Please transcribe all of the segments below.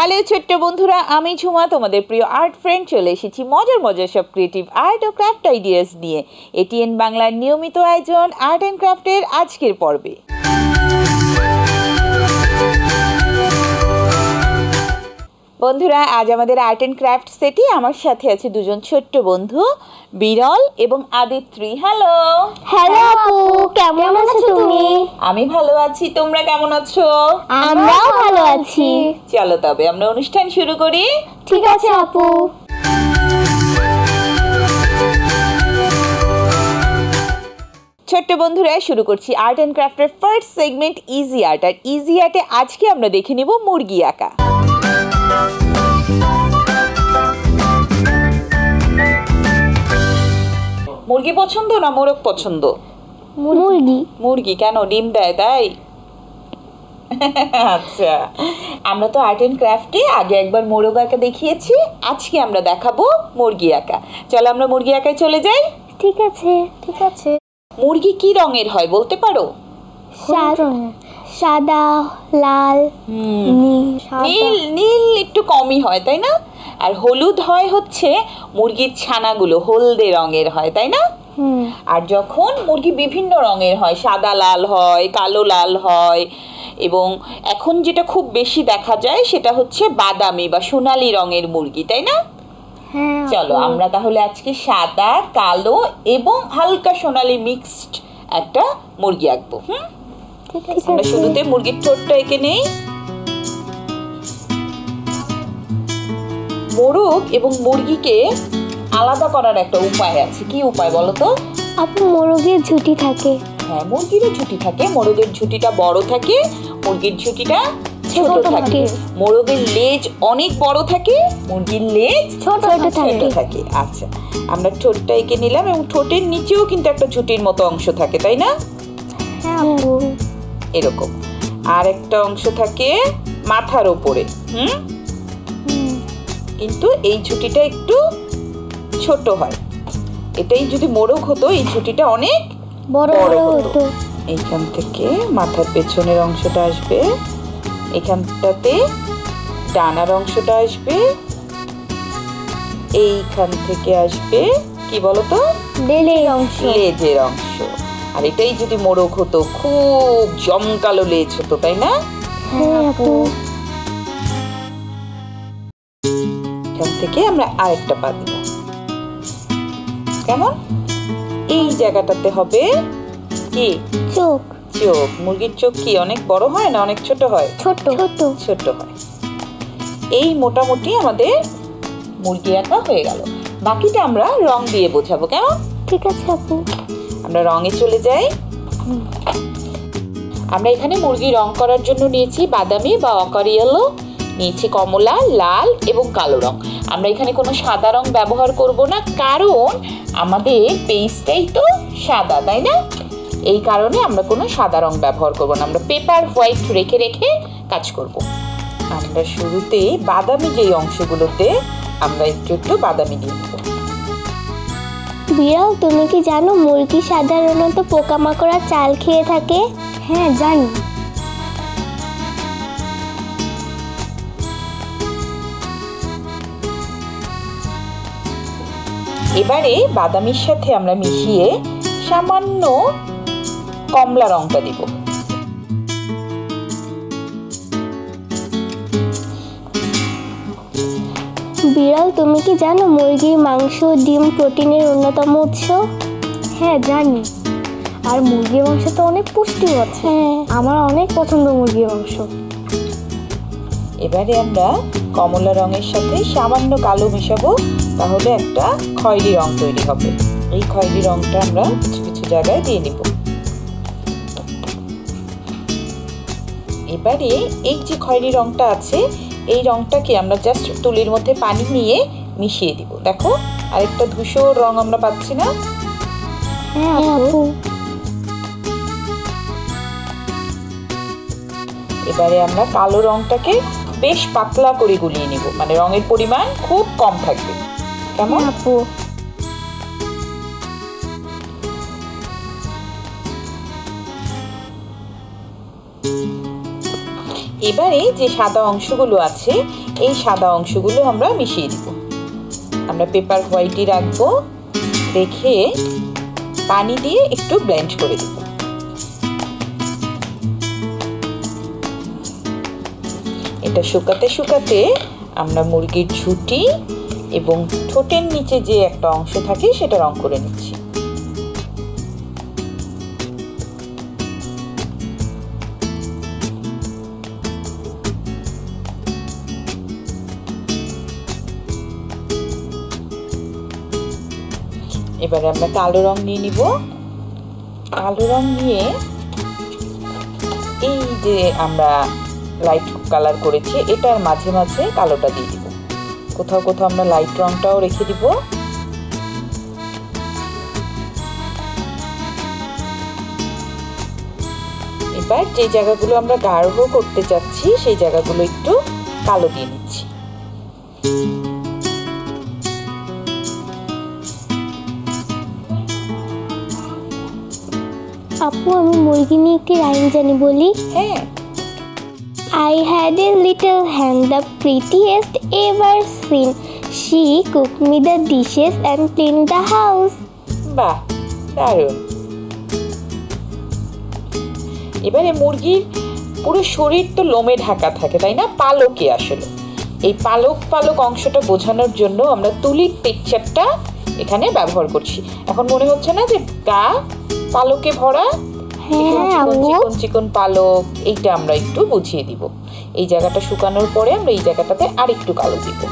Hello ছোট্ট বন্ধুরা, আমি ঝুমা, তোমাদের প্রিয় আর্ট ফ্রেন্ড। চলে এসেছি মজার মজার সব ক্রিয়েটিভ আর্ট ও ক্রাফট আইডিয়াস নিয়ে। এটিএন বাংলার নিয়মিত আয়োজন আর্ট অ্যান্ড ক্রাফটের আজকের পর্বে। বন্ধুরা, আজ আমাদের আর্ট অ্যান্ড ক্রাফট সেটে আমার সাথে আছে দুজন ছোট্ট বন্ধু, বিরল এবং আদিত্রি। হ্যালো। হ্যালো আপু, কেমন আছো তুমি? আমি ভালো আছি, তোমরা কেমন আছো? আমরাও ভালো আছি। চলো তবে আমরা অনুষ্ঠান শুরু করি। ঠিক আছে আপু। ছোট্ট বন্ধুরা, শুরু করছি আর্ট অ্যান্ড ক্রাফটের ফার্স্ট সেগমেন্ট ইজি আর্ট। আর ইজি আর্টে আজকে আমরা দেখে নিব মুরগি আঁকা। মুরগি পছন্দ না মোরগ পছন্দ? মুরগি। মুরগি কেন? ডিম দেয় তাই? আচ্ছা, আমরা তো আর্ট অ্যান্ড ক্রাফটে আগে একবার মোরগ আঁকা দেখিয়েছি, আজকে আমরা দেখাবো মুরগি আঁকা। চলো আমরা মুরগি আঁকায় চলে যাই। ঠিক আছে, ঠিক আছে। মুরগি কি রঙের হয় বলতে পারো? সাদা, লাল, নীল। নীল একটু কমই হয় তাই না? আর হলুদ হয় হচ্ছে মুরগির ছানাগুলো হলদে রঙের হয় তাই না? আর যখন মুরগি বিভিন্ন রঙের হয়, সাদা লাল হয়, কালো লাল হয়, এবং এখন যেটা খুব বেশি দেখা যায় সেটা হচ্ছে বাদামি বা সোনালী রঙের মুরগি তাই না? চলো আমরা তাহলে আজকে সাদা, কালো এবং হালকা সোনালী মিক্সড একটা মুরগি আঁকবো। আমরা শুরুতে মুরগির ঠোঁটটা এঁকে নেই। মোরগ এবং মুরগিকে আলাদা করার একটা উপায় আছে। কি উপায় বলো তো? আপু, মোরগের ঝুঁটি থাকে। হ্যাঁ, মুরগিরও ঝুঁটি থাকে। মোরগের ঝুঁটিটা বড় থাকে, মুরগির ঝুঁটিটা ছোট থাকে। মোরগের লেজ অনেক বড় থাকে, মুরগির লেজ ছোট থাকে। আচ্ছা, আমরা ঠোঁটটা এঁকে নিলাম এবং ঠোঁটের নিচেও কিন্তু একটা ঝুঁটির মতো অংশ থাকে তাই না? এরকম আর একটা অংশ থাকে মাথার উপরে। কিন্তু এই ঝুঁটিটা একটু ছোট হয়। এটাই যদি মোরগ হতো এই ঝুঁটিটা অনেক বড় হতো। এইখান থেকে মাথার পেছনের অংশটা আসবে, এখানটাতে ডানার অংশটা আসবে, এইখান থেকে আসবে কি বলতো? লেজের অংশ। আর এটাই যদি মোরগ হতো খুব জমকালো লেজ হতো তাই না? এখান থেকে আমরা আরেকটা পা দিব। কেমন? এই জায়গাটাতে হবে কি? চোখ। চোখ। মুরগির চোখ কি অনেক বড় হয় না অনেক ছোট হয়? ছোট হয়। এই মোটামুটি আমাদের মুরগি আঁকা হয়ে গেল। বাকিটা আমরা রং দিয়ে বোঝাবো। কেমন? ঠিক আছে আপু। আমরা রঙে চলে যাই। আমরা এখানে মুরগি রং করার জন্য নিয়েছি বাদামি বা অকার ইয়েলো, নিয়েছি কমলা, লাল এবং কালো রং। আমরা এখানে কোনো সাদা রং ব্যবহার করব না, কারণ আমাদের পেজটাই তো সাদা তাই না? এই কারণে আমরা কোনো সাদা রং ব্যবহার করব না, আমরা পেপার হোয়াইট রেখে রেখে কাজ করব। আমরা শুরুতে বাদামি যেই অংশগুলোতে আমরা একটু একটু বাদামি দিয়ে দেবো। বিড়াল, তুমি কি জানো মুরগি সাধারণত পোকামাকড় আর চাল খেয়ে থাকে? হ্যাঁ জানি। এবারে বাদামির সাথে আমরা মিশিয়ে সামান্য কমলা রংটা দিব। বিড়াল, তুমি কি জানো মুরগির মাংস, ডিম প্রোটিনের অন্যতম উৎস? হ্যাঁ জানি। আর মুরগির মাংস তো অনেক পুষ্টিও আছে। আমার অনেক পছন্দ মুরগির মাংস। এবারে আমরা কমলা রঙের সাথে সামান্য কালো মেশাবো, তাহলে একটা খয়েরি রং তৈরি হবে। এই খয়েরি রংটা আমরা কিছু কিছু জায়গায় দিয়ে নিব। এবারে এই যে খয়েরি রংটা আছে এই রংটাকে আমরা জাস্ট তুলির মধ্যে পানি নিয়ে মিশিয়ে দিব। দেখো আরেকটা ধূসর রং আমরা পাচ্ছি না? হ্যাঁ আপু। এবারে আমরা কালো রংটাকে বেশ পাতলা করে গুলিয়ে নিব, মানে রঙের পরিমাণ খুব কম থাকবে। কেমন আপু? এবারে যে সাদা অংশগুলো আছে এই সাদা অংশগুলো আমরা মিশিয়ে দিব। আমরা পেপার হোয়াইটই রাখবো, রেখে পানি দিয়ে একটু ব্লেন্ড করে দিব। এটা শুকাতে শুকাতে আমরা মুরগির ঝুঁটি এবং ঠোঁটের নিচে যে একটা অংশ থাকে সেটা রং করে নিচ্ছি। এবারে আমরা কালো রং নিয়ে নিব। কালো রং নিয়ে এই যে আমরা লাইট কালার করেছি এটার মাঝে মাঝে কালোটা দিয়ে দিব। কোথাও কোথাও আমরা লাইট রংটাও রেখে দিব। এবার যে জায়গাগুলো আমরা গাঢ় করতে চাচ্ছি সেই জায়গাগুলো একটু কালো দিয়ে নিচ্ছি। আপু, আমি মুরগি নিয়ে একটি রাইম জানি, বলি? হ্যাঁ। I had a little hen, the prettiest ever seen. She cooked me the dishes and cleaned the house. বাহ, দারুণ। এবারে মুরগির পুরো শরীর তো লোমে ঢাকা থাকে, তাই না? পালকে আসলে এই পালক পালক অংশটা বোঝানোর জন্য আমরা তুলির টেক্সচারটা এখানে ব্যবহার করছি। এখন মনে হচ্ছে না যে গা পালকে ভরা? চিকন চিকন পালক, এইটা আমরা একটু বুঝিয়ে দিব। এই জায়গাটা শুকানোর পরে আমরা এই জায়গাটাতে আর একটু কালো দিব।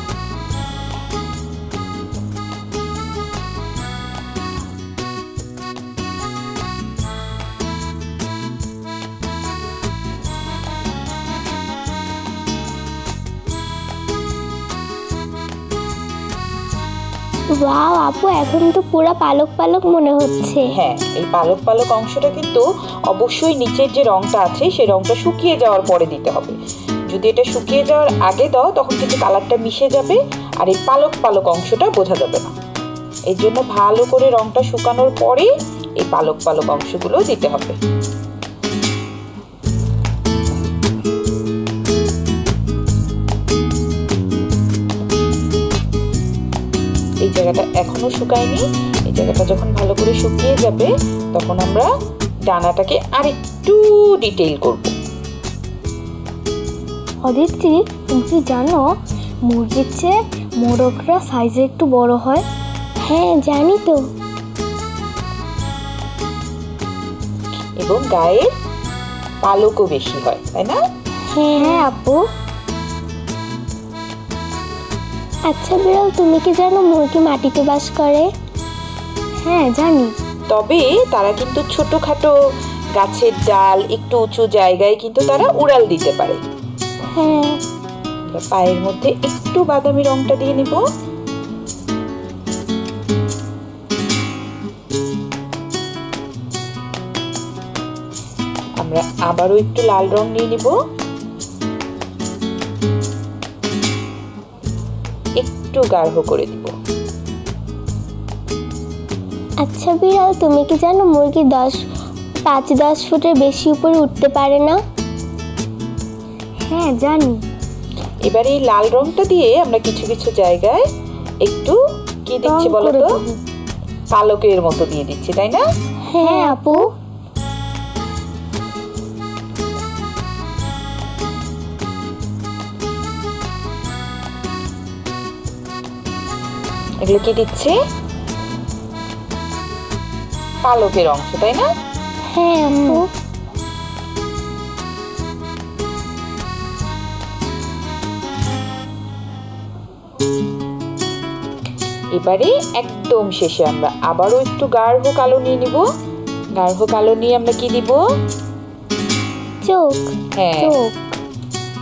ওয়াও আপু, এখন তো পুরো পালক পালক মনে হচ্ছে। হ্যাঁ, এই পালক পালক অংশটা কিন্তু অবশ্যই নিচের যে রংটা আছে সেই রংটা শুকিয়ে যাওয়ার পরে দিতে হবে। যদি এটা শুকিয়ে যাওয়ার আগে দাও তখন কিন্তু কালারটা মিশে যাবে আর এই পালক পালক অংশটা বোঝা যাবে না। এর জন্য ভালো করে রংটা শুকানোর পরে এই পালক পালক অংশগুলো দিতে হবে। এই জায়গাটা এখনো শুকায়নি। এই জায়গাটা যখন ভালো করে শুকিয়ে যাবে তখন আমরা ডানাটাকে আরেকটু ডিটেইল করব। অদিতি, তুমি কি জানো মুরগির চেয়ে মোরগরা সাইজে একটু বড় হয়? হ্যাঁ, জানি তো। এবং গায়ে পালকও বেশি হয়, তাই না? হ্যাঁ আপু। আচ্ছা বিড়াল, তুমি কি জানো মুরগি মাটিতে বাস করে? হ্যাঁ জানি। তবে তারা কিন্তু ছোটখাটো গাছের ডাল, একটু উঁচু জায়গায় কিন্তু তারা উড়াল দিতে পারে। হ্যাঁ। পায়ের মধ্যে একটু বাদামি রংটা দিয়ে নিব। আমরা আবারও একটু লাল রং নিয়ে নিব। একটু গাঢ় করে দিব। আচ্ছা বিড়াল, তুমি কি জানো মুরগি 5-10 ফুটের বেশি উপরে উঠতে পারে না? হ্যাঁ জানি। এবারে এই লাল রংটা দিয়ে আমরা কিছু কিছু জায়গায় একটু কি দিচ্ছি বলো তো? পালকের মতো দিয়ে দিচ্ছি, তাই না? হ্যাঁ আপু। এগুলো কি দিচ্ছে? পালকের অংশ, তাই না? হ্যাঁ আপু। এবারে একদম শেষে আমরা আবারও একটু গাঢ় কালো নিয়ে নিব। গাঢ় কালো নিয়ে আমরা কি দিব? চোখ। হ্যাঁ,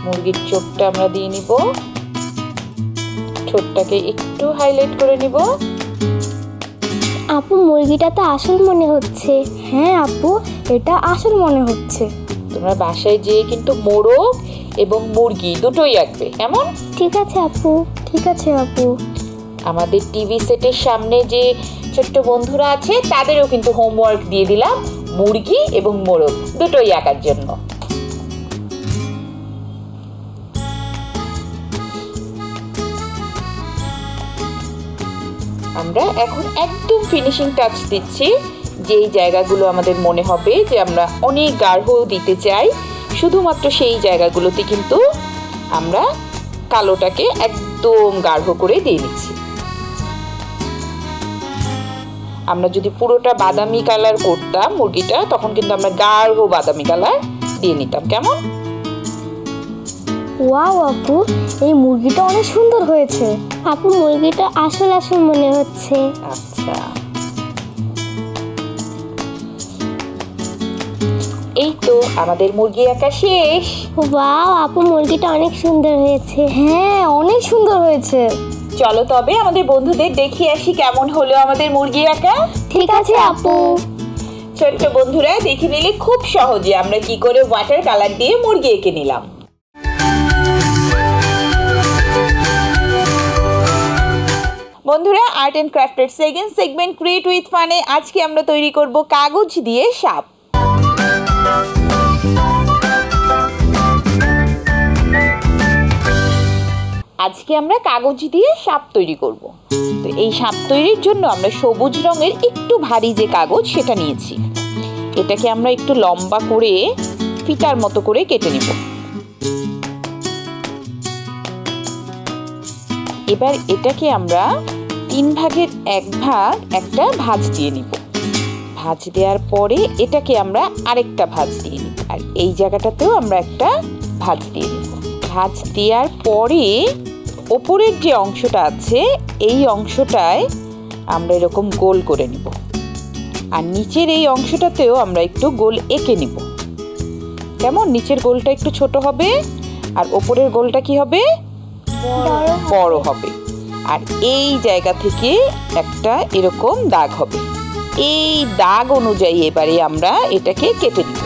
মুরগির চোখটা আমরা দিয়ে নিব। ঠোঁটটাকে একটু হাইলাইট করে নিব। আপু, মুরগিটা তো আসল মনে হচ্ছে। হ্যাঁ আপু, এটা আসল মনে হচ্ছে। তোমরা বাসায় যেয়ে কিন্তু মোরগ এবং মুরগি দুটোই আঁকবে, কেমন? ঠিক আছে আপু, ঠিক আছে আপু। আমাদের টিভি সেটের সামনে যে ছোট্ট বন্ধুরা আছে তাদেরও কিন্তু হোমওয়ার্ক দিয়ে দিলাম মুরগি এবং মোরগ দুটোই আঁকার জন্য। আমরা এখন একদম ফিনিশিং টাচ দিচ্ছি। যেই জায়গাগুলো আমাদের মনে হবে যে আমরা অনেক গাঢ় দিতে চাই, শুধুমাত্র সেই জায়গাগুলোতে কিন্তু আমরা কালোটাকে একদম গাঢ় করে দিয়ে নিচ্ছি। আমরা যদি পুরোটা বাদামি কালার করতাম মুরগিটা, তখন কিন্তু আমরা গাঢ় বাদামি কালার দিয়ে নিতাম। কেমন? ওয়াও আপু, এই মুরগিটা অনেক সুন্দর হয়েছে। আপু মুরগিটা আসল আসল মনে হচ্ছে। আচ্ছা, এই তো আমাদের মুরগি আঁকা শেষ। ওয়াও আপু, মুরগিটা অনেক সুন্দর হয়েছে। হ্যাঁ, অনেক সুন্দর হয়েছে। চলো তবে আমাদের বন্ধুদের দেখিয়ে আসি কেমন হলো আমাদের মুরগি আঁকা। ঠিক আছে আপু। ছোট্ট বন্ধুরা দেখে নিলে খুব সহজে আমরা কি করে ওয়াটার কালার দিয়ে মুরগি এঁকে নিলাম। বন্ধুরা, আর্ট অ্যান্ড ক্রাফটের সেকেন্ড সেগমেন্ট ক্রিয়েট উইথ ফানে আজকে আমরা তৈরি করব কাগজ দিয়ে সাপ। আজকে আমরা কাগজ দিয়ে সাপ তৈরি করব। তো এই সাপ তৈরির জন্য আমরা সবুজ রঙের একটু ভারী যে কাগজ সেটা নিয়েছি। এটাকে আমরা একটু লম্বা করে ফিতার মতো করে কেটে নিব। এবার এটাকে আমরা 3 ভাগের 1 ভাগ একটা ভাঁজ দিয়ে নিব। ভাঁজ দেওয়ার পরে এটাকে আমরা আরেকটা ভাঁজ দিয়ে নিব, আর এই জায়গাটাতেও আমরা একটা ভাঁজ দিয়ে নিব। ভাঁজ দেওয়ার পরে ওপরের যে অংশটা আছে এই অংশটায় আমরা এরকম গোল করে নিব, আর নিচের এই অংশটাতেও আমরা একটু গোল এঁকে নিব। কেমন? নিচের গোলটা একটু ছোট হবে আর ওপরের গোলটা কি হবে? বড় হবে। আর এই জায়গা থেকে একটা এরকম দাগ হবে। এই দাগ অনুযায়ী এবারে আমরা এটাকে কেটে নিব।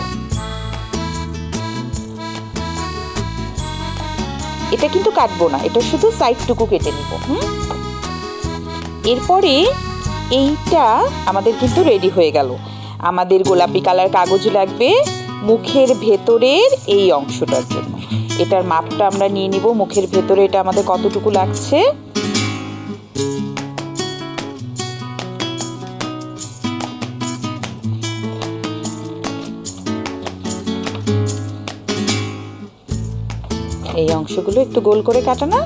এটা কিন্তু কাটবো না, এটা শুধু সাইডটুকু কেটে নিব। এরপরে এইটা আমাদের কিন্তু রেডি হয়ে গেল। আমাদের গোলাপি কালার কাগজ লাগবে মুখের ভেতরের এই অংশটার জন্য। এটার মাপটা আমরা নিয়ে নিব। মুখের ভেতরে এটা আমাদের কতটুকু লাগছে। এই অংশগুলো একটু গোল করে কাটা না,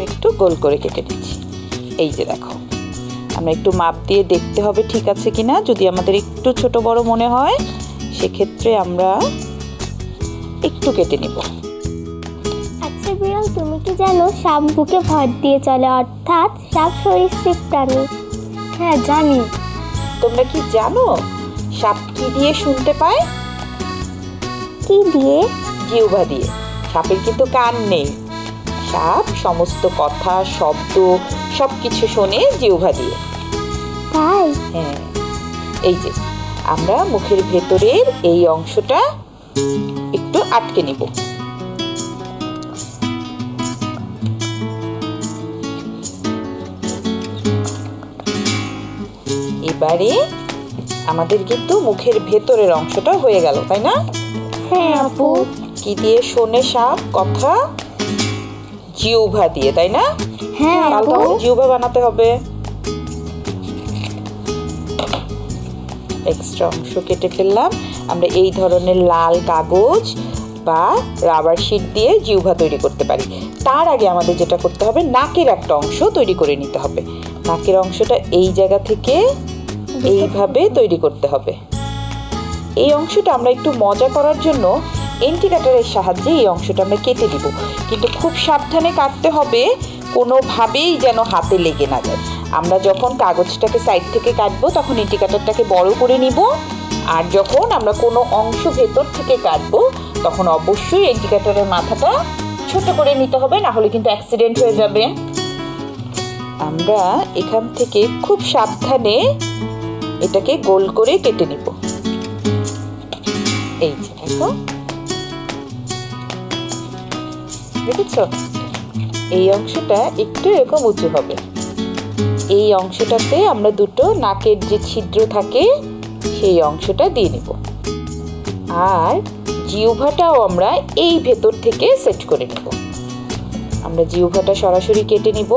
একটু গোল করে কেটে দিচ্ছি। এই যে দেখো, আমরা একটু মাপ দিয়ে দেখতে হবে ঠিক আছে কিনা। যদি আমাদের একটু ছোট বড় মনে হয় সেক্ষেত্রে আমরা একটু কেটে নিব। আচ্ছা বিড়াল, তুমি কি জানো সাপ বুকে ভর দিয়ে চলে, অর্থাৎ সাপ সরীসৃপ প্রাণী? হ্যাঁ জানি। তোমরা কি জানো সাপ কি দিয়ে শুনতে পায়? কি দিয়ে? জিহ্বা দিয়ে। সাপের কিন্তু কান নেই। সাপ সমস্ত কথা, শব্দ সবকিছু শোনে জিহ্বা দিয়ে। তাই? হ্যাঁ। এই যে আমরা মুখের ভেতরের এই অংশটা একটু আটকে নিব। এবারে আমাদের কিন্তু মুখের ভেতরের অংশটা হয়ে গেল, তাই না? হ্যাঁ আপু। কি দিয়ে শোনে সাপ কথা? জিহ্বা দিয়ে, তাই না? হ্যাঁ আপু। জিহ্বা বানাতে হবে। এক্সট্রা অংশ কেটে ফেললাম। আমরা এই ধরনের লাল কাগজ বা রাবার শিট দিয়ে জিহ্বা তৈরি করতে পারি। তার আগে আমাদের যেটা করতে হবে, নাকের একটা অংশ তৈরি করে নিতে হবে। নাকের অংশটা এই জায়গা থেকে এইভাবে তৈরি করতে হবে। এই অংশটা আমরা একটু মজা করার জন্য এন্টি কাটারের সাহায্যে এই অংশটা আমরা কেটে দিব, কিন্তু খুব সাবধানে কাটতে হবে, কোনোভাবেই যেন হাতে লেগে না যায়। আমরা যখন কাগজটাকে সাইড থেকে কাটবো তখন এন্টি কাটারটাকে বড় করে নিব, আর যখন আমরা কোনো অংশ ভেতর থেকে কাটবো তখন অবশ্যই এন্টি কাটারের মাথাটা ছোট করে নিতে হবে, না হলে কিন্তু অ্যাক্সিডেন্ট হয়ে যাবে। আমরা এখান থেকে খুব সাবধানে এটাকে গোল করে কেটে নিব। এই যে দেখো, দেখেছো? এই অংশটা একটু এরকম উঁচু হবে। এই অংশটাতে আমরা দুটো নাকের যে ছিদ্র থাকে সেই অংশটা দিয়ে নেব, আর জিহ্বাটাও আমরা এই ভেতর থেকে সেট করে নেব। আমরা জিহ্বাটা সরাসরি কেটে নিব।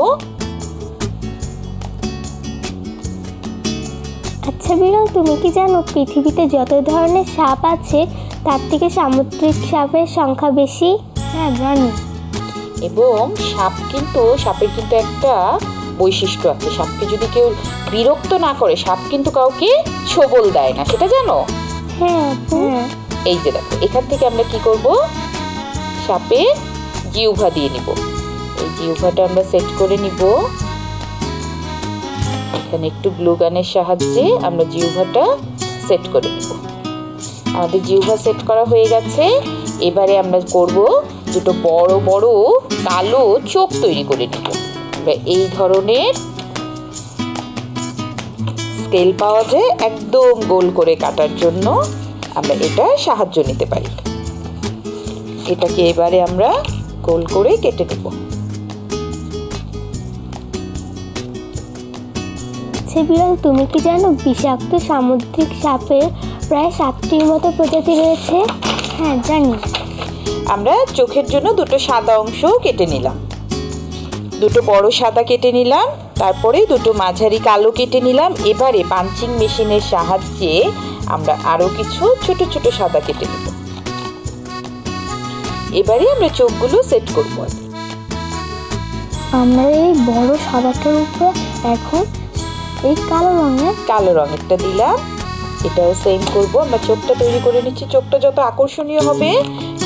আচ্ছা বিড়াল, তুমি কি জানো পৃথিবীতে যত ধরনের সাপ আছে তার থেকে সামুদ্রিক সাপের সংখ্যা বেশি? হ্যাঁ জানি। এবং সাপের কিন্তু একটা বৈশিষ্ট্য আছে, সাপকে যদি কেউ বিরক্ত না করে সাপ কিন্তু কাউকে ছোবল দেয় না, সেটা জানো? হ্যাঁ। এই যে দেখো, এখান থেকে আমরা কি করব, সাপের জিহ্বা দিয়ে নিব। এই জিহ্বাটা আমরা সেট করে নিব। এখানে একটু গ্লু গানের সাহায্যে আমরা জিহ্বাটা সেট করে নিব। আমাদের জিহ্বা সেট করা হয়ে গেছে। এবারে আমরা করব দুটো বড় বড় কালো চোখ তৈরি করে নিব। আমরা এই ধরনের স্কেল পাওয়া যায় একদম গোল করে কাটার জন্য, আমরা এটা সাহায্য নিতে পারি। এটাকে এবারে আমরা গোল করে কেটে নেব। বিড়াল, তুমি কি জানো বিষাক্ত সামুদ্রিক সাপের প্রায় 7টির মতো প্রজাতি রয়েছে? হ্যাঁ জানি। আমরা চোখের জন্য দুটো সাদা অংশ কেটে নিলাম, দুটো বড় সাদা কেটে নিলাম, তারপরে দুটো মাঝারি কালো কেটে নিলাম। এবারে পাঞ্চিং মেশিনের সাহায্যে আমরা আরো কিছু ছোট ছোট সাদা কেটে নেব। এবারে আমরা চোখগুলো সেট করব। আমরা এই বড় সাদাটার উপর এখন এই কালো রঙেরটা দিলাম। এটাও সেম করব। আমরা চোখটা তৈরি করে নিচ্ছি। চোখটা যত আকর্ষণীয় হবে,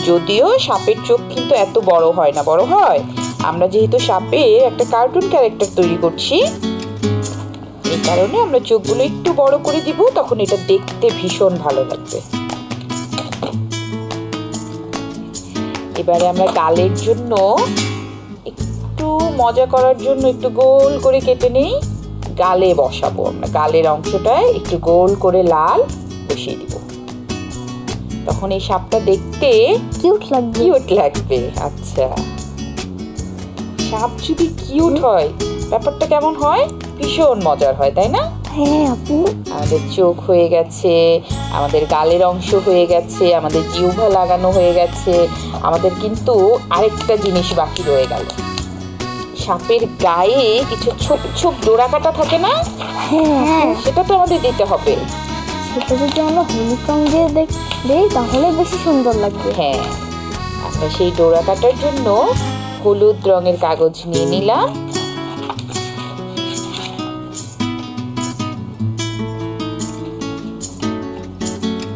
যদিও সাপের চোখ কিন্তু এত বড় হয় না, বড় হয় আমরা যেহেতু সাপের একটা কার্টুন ক্যারেক্টার তৈরি করছি, এই কারণে আমরা চোখগুলো একটু বড় করে দিব, তখন এটা দেখতে ভীষণ ভালো লাগবে। এবারে আমরা গালের জন্য একটু মজা করার জন্য একটু গোল করে কেটে নেই, গালে বসাবো। আমরা গালের অংশটায় একটু গোল করে লাল বসিয়ে দিব, তখন এই সাপটা দেখতে কিউট লাগবে। আচ্ছা, সাপ যদি কিউট হয় ব্যাপারটা কেমন হয়? ভীষণ মজার হয়, তাই না? হ্যাঁ আপু। আমাদের চোখ হয়ে গেছে, আমাদের গালের অংশ হয়ে গেছে, আমাদের জিহ্বা লাগানো হয়ে গেছে। আমাদের কিন্তু আরেকটা জিনিস বাকি রয়ে গেল। সাপের গায়ে কিছু ছোপ ছোপ ডোরা কাটা থাকে না? হ্যাঁ, সেটা তো আমাদের দিতে হবে। সেটা যদি আমরা হলুদ রং দিয়ে দেই তাহলে বেশি সুন্দর লাগবে। হ্যাঁ, আমরা সেই ডোরা কাটার জন্য হলুদ রঙের কাগজ নিয়ে নিলাম।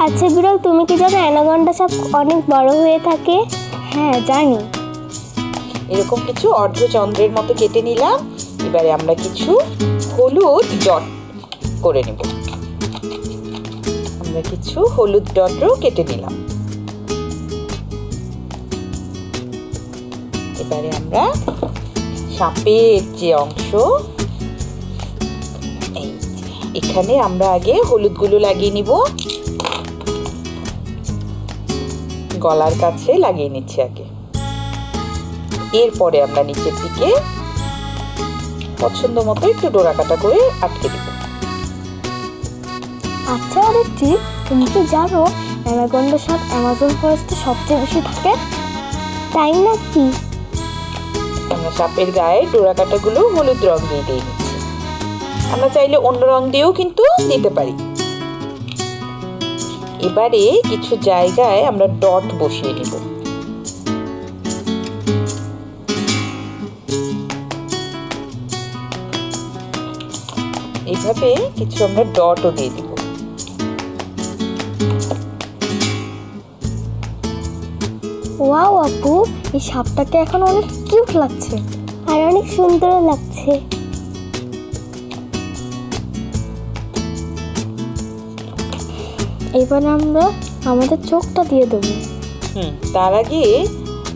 আচ্ছা বিড়াল, তুমি কি জানো অ্যানাকন্ডা সাপ অনেক বড় হয়ে থাকে? হ্যাঁ জানি। এরকম কিছু অর্ধচন্দ্রের মতো কেটে নিলাম। এবারে আমরা কিছু হলুদ ডট করে নেব। আমরা কিছু হলুদ ডটও কেটে নিলাম। এবারে আমরা সাপের যে অংশ, এখানে আমরা আগে হলুদগুলো লাগিয়ে নিব। গলার কাছে লাগিয়ে নিচ্ছি আগে। এরপরে আমরা নিচের দিকে পছন্দ মতো একটু ডোরা কাটা করে আটকে দিব। আচ্ছা অদিতি, তুমি কি জানো অ্যানাকন্ডা সাপ অ্যামাজন ফরেস্টে সবচেয়ে বেশি থাকে? তাই নাকি? আমরা সাপের গায়ে ডোরা কাটাগুলো হলুদ রং দিয়ে দিয়ে নিচ্ছি। আমরা চাইলে অন্য রং দিয়েও কিন্তু দিতে পারি। এবারে কিছু জায়গায় আমরা ডট বসিয়ে নিব। এইভাবে কিছু আমরা ডটও দিয়ে দিব। ওয়াও আপু, এই সাপটাকে এখন অনেক কিউট লাগছে আর অনেক সুন্দর লাগছে। এবার আমরা আমাদের চোখটা দিয়ে দেবো। তার আগে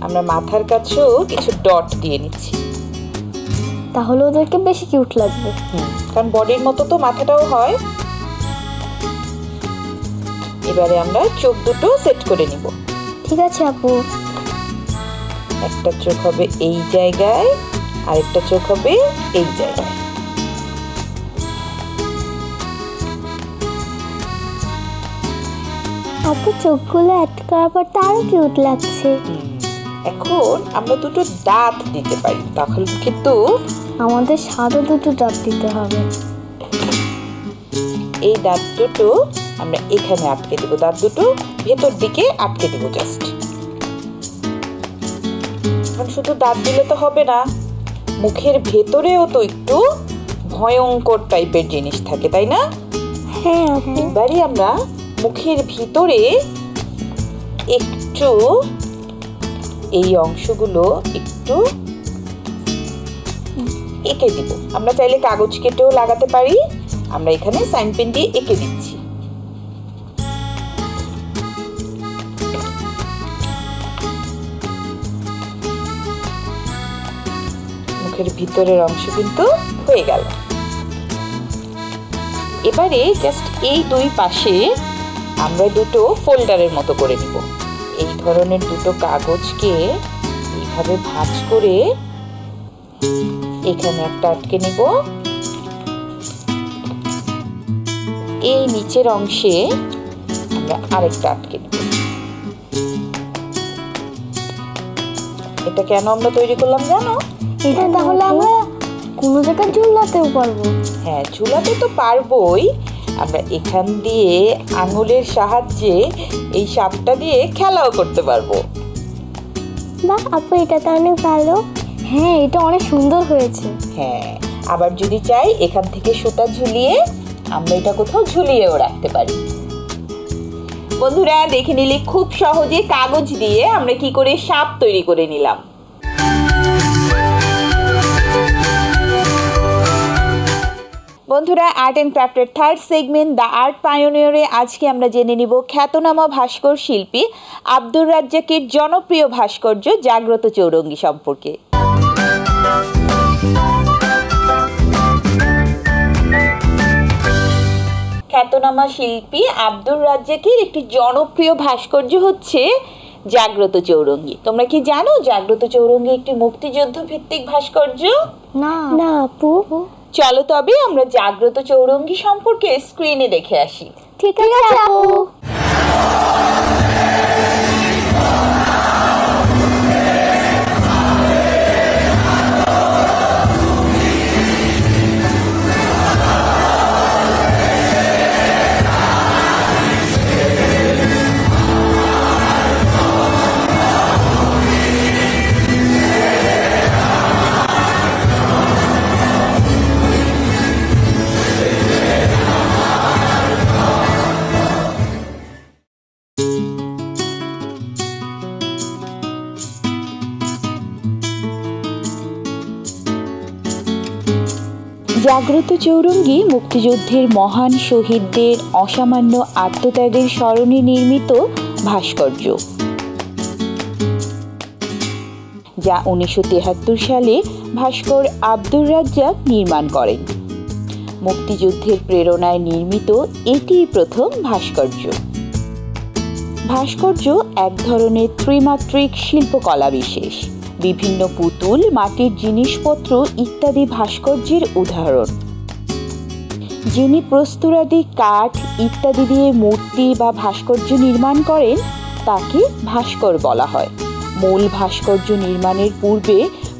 আমরা মাথার কাছেও কিছু ডট দিয়ে নিচ্ছি, তাহলে ওদেরকে বেশি কিউট লাগবে। কারণ বডির মতো তো মাথাটাও হয়। এবারে আমরা চোখ দুটো সেট করে নিব। ঠিক আছে আপু। একটা চোখ হবে এই জায়গায়, আরেকটা চোখ হবে এই জায়গায়। আপু চোখগুলো অ্যাড করার পর তো আরো কিউট লাগছে। এখন আমরা দুটো দাঁত দিতে পারি, তখন কিন্তু আমাদের সাদা দুটো দাঁত দিতে হবে। এই দাঁত দুটো আমরা এখানে আটকে দেবো, দাঁত দুটো ভেতর দিকে আটকে দেবো জাস্ট। এখন শুধু দাঁত দিলে তো হবে না, মুখের ভেতরেও তো একটু ভয়ঙ্কর টাইপের জিনিস থাকে, তাই না? হ্যাঁ, এবারে আমরা মুখের ভিতরে একটু এই অংশগুলো একটু এঁকে দিব। আমরা চাইলে কাগজ কেটেও লাগাতে পারি, আমরা এখানে সাইন পেন দিয়ে এঁকে দিচ্ছি। মুখের ভিতরের অংশ কিন্তু হয়ে গেল। এবারে জাস্ট এই দুই পাশে আমরা দুটো ফোল্ডারের মতো করে নিব। এই ধরনের দুটো কাগজকে এইভাবে ভাঁজ করে এখানে একটা আটকে নিব, এই নিচের অংশে আমরা আরেকটা আটকে নিব। এটা কেন আমরা তৈরি করলাম জানো? এটা তাহলে আমরা কোনো জায়গায় ঝুলাতেও পারবো। হ্যাঁ, ঝুলাতে তো পারবোই, আমরা এখান দিয়ে আঙুলের সাহায্যে এই সাপটা দিয়ে খেলাও করতে পারবো। বাহ আপু, এটা তো অনেক ভালো। হ্যাঁ, এটা অনেক সুন্দর হয়েছে। হ্যাঁ, আবার যদি চাই এখান থেকে সুতা ঝুলিয়ে আমরা এটা কোথাও ঝুলিয়েও রাখতে পারি। বন্ধুরা দেখে নিলে খুব সহজে কাগজ দিয়ে আমরা কি করে সাপ তৈরি করে নিলাম। বন্ধুরা, আর্ট অ্যান্ড ক্রাফটের থার্ড সেগমেন্ট দ্য আর্ট পায়োনিয়রে আজকে আমরা জেনে নিব খ্যাতনামা ভাস্কর শিল্পী আব্দুর রাজ্জাকের জনপ্রিয় ভাস্কর্য জাগ্রত চৌরঙ্গী সম্পর্কে। খ্যাতনামা শিল্পী আব্দুর রাজ্জাকের একটি জনপ্রিয় ভাস্কর্য হচ্ছে জাগ্রত চৌরঙ্গী। তোমরা কি জানো জাগ্রত চৌরঙ্গী একটি মুক্তিযুদ্ধ ভিত্তিক ভাস্কর্য? না না আপু। চলো তবে আমরা জাগ্রত চৌরঙ্গী সম্পর্কে স্ক্রিনে দেখে আসি। ঠিক আছে আপু। জাগ্রত চৌরঙ্গী মুক্তিযুদ্ধের মহান শহীদদের অসামান্য আত্মত্যাগের স্মরণে নির্মিত ভাস্কর্য, যা 1973 সালে ভাস্কর আব্দুর রাজ্জাক নির্মাণ করেন। মুক্তিযুদ্ধের প্রেরণায় নির্মিত এটিই প্রথম ভাস্কর্য। ভাস্কর্য এক ধরনের ত্রিমাত্রিক শিল্পকলা বিশেষ। বিভিন্ন পুতুল, মাটির জিনিসপত্র ইত্যাদি ভাস্কর্যের উদাহরণ। যিনি প্রস্তরাদি, কাঠ ইত্যাদি দিয়ে মূর্তি বা ভাস্কর্য নির্মাণ করেন তাকে ভাস্কর বলা হয়। মূল ভাস্কর্য নির্মাণের পূর্বে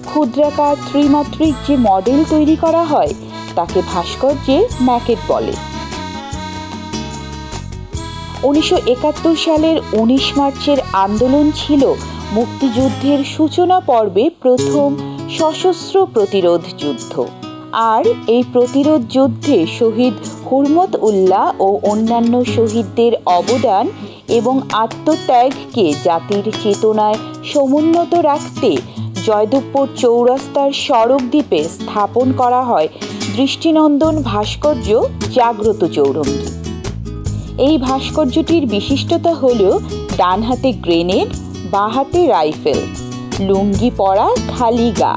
ক্ষুদ্রাকার ত্রিমাত্রিক যে মডেল তৈরি করা হয় তাকে ভাস্কর্যের ম্যাকেট বলে। 1971 সালের 19 মার্চের আন্দোলন ছিল মুক্তিযুদ্ধের সূচনা পর্বে প্রথম সশস্ত্র প্রতিরোধ যুদ্ধ। আর এই প্রতিরোধ যুদ্ধে শহীদ হুরমত উল্লাহ ও অন্যান্য শহীদদের অবদান এবং আত্মত্যাগকে জাতির চেতনায় সমুন্নত রাখতে জয়দেবপুর চৌরাস্তার সড়ক দ্বীপে স্থাপন করা হয় দৃষ্টিনন্দন ভাস্কর্য জাগ্রত চৌরঙ্গী। এই ভাস্কর্যটির বিশিষ্টতা হল ডান হাতে গ্রেনেড, বাঁ হাতে রাইফেল, লুঙ্গি পরা, খালি গা,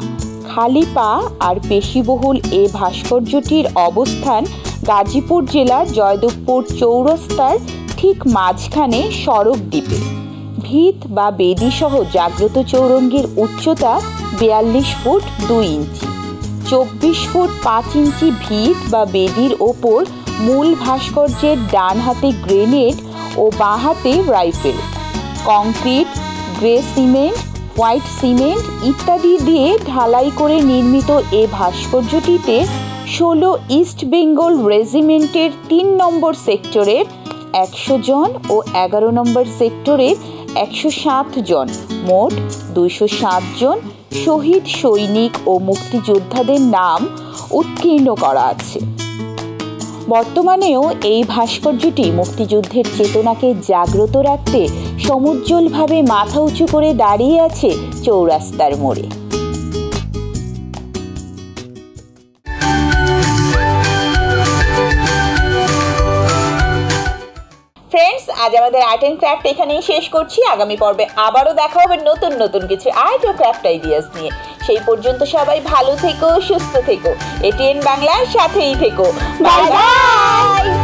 খালি পা আর পেশিবহুল এ ভাস্কর্যটির অবস্থান গাজীপুর জেলার জয়দেবপুর চৌরাস্তার ঠিক মাঝখানে সড়ক দ্বীপে। ভিত বা বেদি সহ জাগ্রত চৌরঙ্গীর উচ্চতা 42 ফুট 2 ইঞ্চি। 24 ফুট 5 ইঞ্চি ভিত বা বেদির ওপর মূল ভাস্কর্যের ডান হাতে গ্রেনেড ও বাঁ হাতে rifle. Concrete, grey cement, white cement ইত্যাদি দিয়ে ঢালাই করে নির্মিত এ ভাস্কর্যটিতে 16 ইস্ট বেঙ্গল রেজিমেন্টের 3 নম্বর সেক্টরের 100 জন ও 11 নম্বর সেক্টরের 107 জন, মোট 207 জন শহীদ সৈনিক ও মুক্তিযোদ্ধাদের নাম উৎকীর্ণ করা আছে। বর্তমানেও এই ভাস্কর্যটি মুক্তিযুদ্ধের চেতনাকে জাগ্রত রাখতে সমুজ্জ্বলভাবে মাথা উঁচু করে দাঁড়িয়ে আছে চৌরাস্তার মোড়ে। ফ্রেন্ডস, আজ আমাদের আর্ট অ্যান্ড ক্রাফট এখানেই শেষ করছি। আগামী পর্বে আবারও দেখা হবে নতুন নতুন কিছু আর্ট ও ক্রাফট আইডিয়াস নিয়ে। সেই পর্যন্ত সবাই ভালো থেকো, সুস্থ থেকো। এটিএন বাংলার সাথেই থেকো। Bye bye.